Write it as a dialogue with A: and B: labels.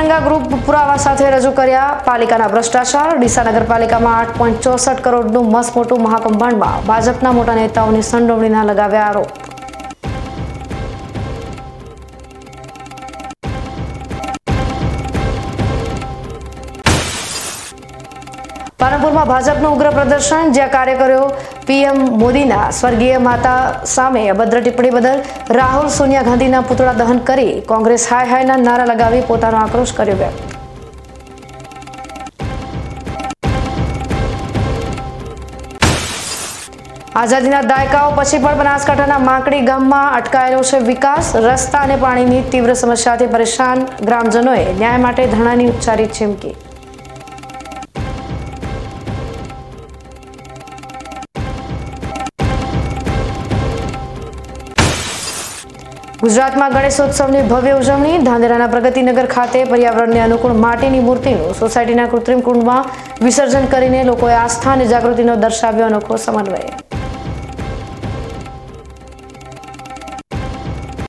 A: तिरंगा ग्रुप पुरावा साथे रजू कर्या पालिकाना भ्रष्टाचार। ડીસા નગરપાલિકામાં 8.64 કરોડનું મસ્ત મોટું મહાકુંભાંડમાં ભાજપના મોટા નેતાઓની સંડોવણીના લગાવ્યા આરોપ। પાલનપુરમાં ભાજપનું ઉગ્ર પ્રદર્શન, જ્યાં કાર્યકરો પીએમ મોદીના સ્વર્ગીય માતા સામે અભદ્ર ટિપ્પણી બદલ રાહુલ સોનિયા ગાંધીના પુતળા દહન કરી કોંગ્રેસ હાય હાયના નારા લગાવી પોતાનો આક્રોશ કર્યો વ્યક્ત। આઝાદીના દાયકાઓ પછી પણ બનાસકાંઠાના માંકડી ગામમાં અટકાયેલો છે વિકાસ। રસ્તા અને પાણીની તીવ્ર સમસ્યાથી પરેશાન ગ્રામજનોએ ન્યાય માટે ધરણાની ઉચ્ચારી ચીમકી। ગુજરાતમાં ગણેશોત્સવની ભવ્ય ઉજવણી। ધાનેરાના પ્રગતિનગર ખાતે પર્યાવરણને અનુકૂળ માટીની મૂર્તિનું સોસાયટીના કૃત્રિમ કુંડમાં વિસર્જન કરીને લોકોએ આસ્થા અને જાગૃતિનો દર્શાવ્યો અનોખો સમન્વય।